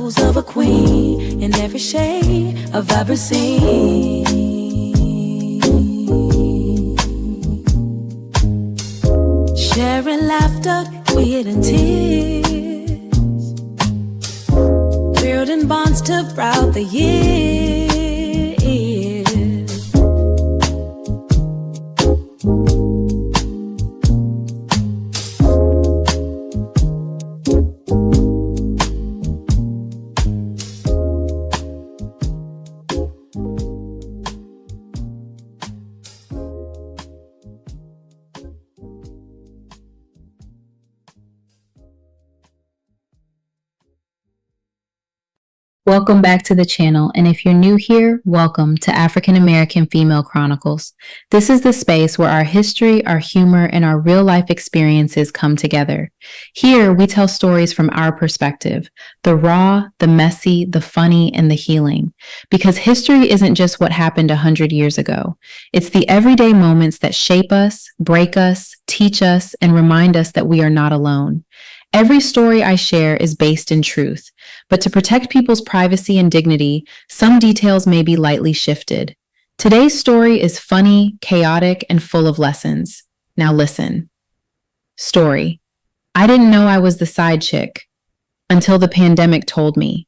pose of a queen in every shade of vibrancy. Sharing laughter, weird and tears, building bonds to throughout the years. Welcome back to the channel, and if you're new here, welcome to African American Female Chronicles. This is the space where our history, our humor, and our real-life experiences come together. Here, we tell stories from our perspective, the raw, the messy, the funny, and the healing. Because history isn't just what happened 100 years ago. It's the everyday moments that shape us, break us, teach us, and remind us that we are not alone. Every story I share is based in truth, but to protect people's privacy and dignity, some details may be lightly shifted. Today's story is funny, chaotic, and full of lessons. Now listen. Story. I didn't know I was the side chick until the pandemic told me.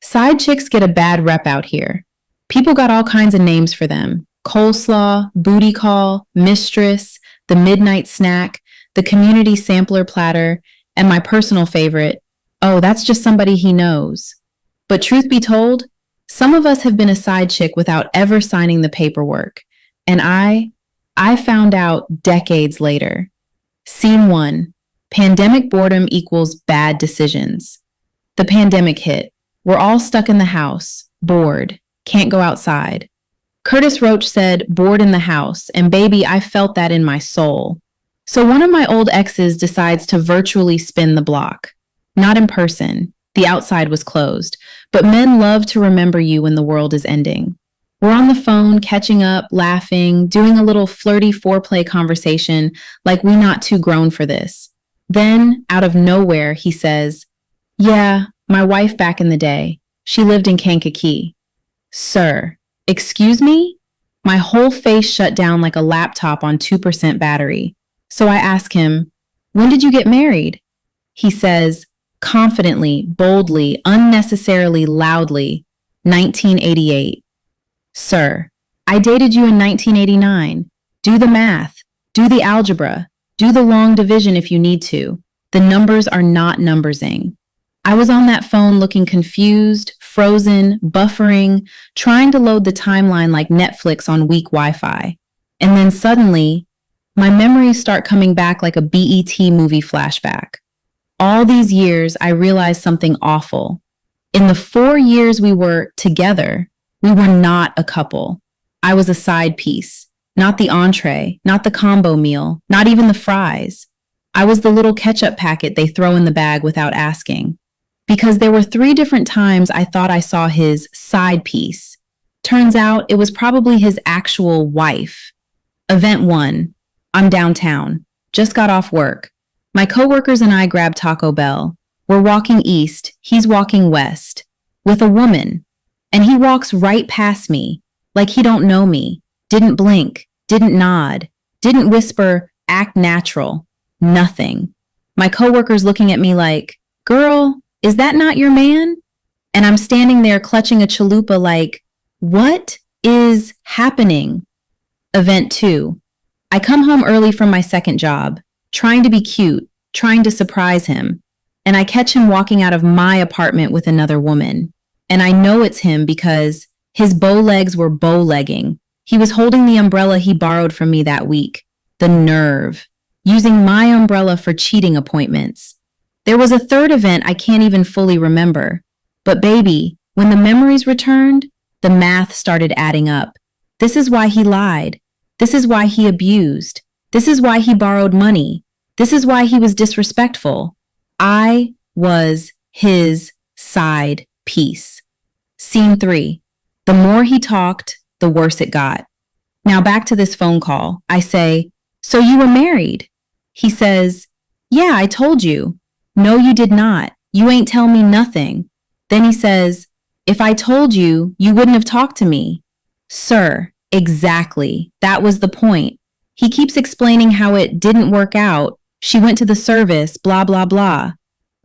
Side chicks get a bad rep out here. People got all kinds of names for them. Coleslaw, booty call, mistress, the midnight snack, the community sampler platter, and my personal favorite, oh, that's just somebody he knows. But truth be told, some of us have been a side chick without ever signing the paperwork. And I found out decades later. Scene 1. Pandemic boredom equals bad decisions. The pandemic hit. We're all stuck in the house, bored, can't go outside. Curtis Roach said, bored in the house, and baby, I felt that in my soul. So one of my old exes decides to virtually spin the block. Not in person. The outside was closed. But men love to remember you when the world is ending. We're on the phone, catching up, laughing, doing a little flirty foreplay conversation like we not too grown for this. Then, out of nowhere, he says, yeah, my wife back in the day. She lived in Kankakee. Sir, excuse me? My whole face shut down like a laptop on 2% battery. So I ask him, when did you get married? He says, confidently, boldly, unnecessarily loudly, 1988. Sir, I dated you in 1989. Do the math. Do the algebra. Do the long division if you need to. The numbers are not numbersing. I was on that phone looking confused, frozen, buffering, trying to load the timeline like Netflix on weak Wi-Fi. And then suddenly, my memories start coming back like a BET movie flashback. All these years, I realized something awful. In the 4 years we were together, we were not a couple. I was a side piece, not the entree, not the combo meal, not even the fries. I was the little ketchup packet they throw in the bag without asking. Because there were 3 different times I thought I saw his side piece. Turns out it was probably his actual wife. Event 1. I'm downtown. Just got off work. My coworkers and I grabbed Taco Bell. We're walking east. He's walking west. With a woman. And he walks right past me. Like he don't know me. Didn't blink. Didn't nod. Didn't whisper, act natural. Nothing. My coworkers looking at me like, girl, is that not your man? And I'm standing there clutching a chalupa like, what is happening? Event 2. I come home early from my second job, trying to be cute, trying to surprise him, and I catch him walking out of my apartment with another woman. And I know it's him because his bow legs were bow-legging. He was holding the umbrella he borrowed from me that week. The nerve. Using my umbrella for cheating appointments. There was a third event I can't even fully remember. But baby, when the memories returned, the math started adding up. This is why he lied. This is why he abused. This is why he borrowed money. This is why he was disrespectful. I was his side piece. Scene 3. The more he talked, the worse it got. Now back to this phone call. I say, so you were married? He says, yeah, I told you. No, you did not. You ain't tell me nothing. Then he says, "If I told you, you wouldn't have talked to me." Sir, exactly. That was the point. He keeps explaining how it didn't work out. She went to the service, blah, blah, blah.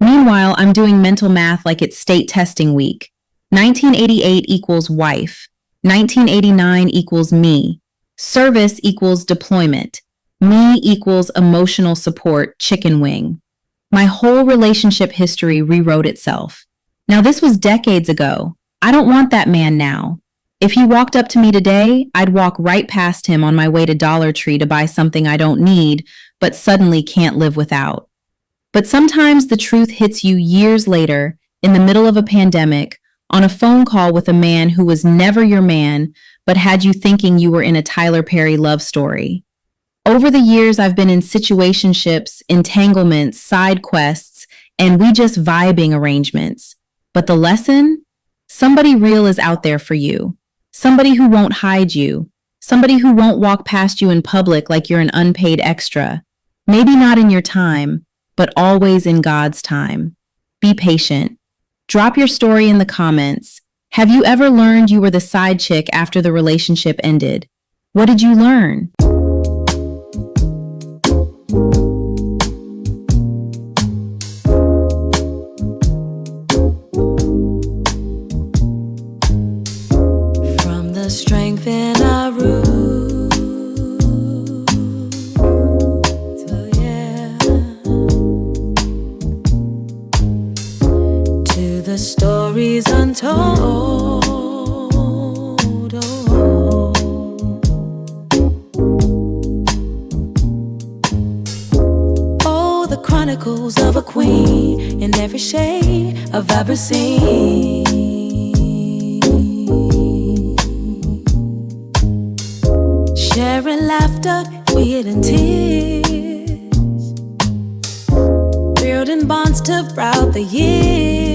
Meanwhile, I'm doing mental math like it's state testing week. 1988 equals wife. 1989 equals me. Service equals deployment. Me equals emotional support, chicken wing. My whole relationship history rewrote itself. Now, this was decades ago. I don't want that man now. If he walked up to me today, I'd walk right past him on my way to Dollar Tree to buy something I don't need, but suddenly can't live without. But sometimes the truth hits you years later, in the middle of a pandemic, on a phone call with a man who was never your man, but had you thinking you were in a Tyler Perry love story. Over the years, I've been in situationships, entanglements, side quests, and we just vibing arrangements. But the lesson? Somebody real is out there for you. Somebody who won't hide you. Somebody who won't walk past you in public like you're an unpaid extra. Maybe not in your time, but always in God's time. Be patient. Drop your story in the comments. Have you ever learned you were the side chick after the relationship ended? What did you learn? From the strength in our roots, oh yeah, to the stories untold, oh, the chronicles of a queen in every shade I've ever seen. Sharing laughter, hidden tears, building bonds throughout the years.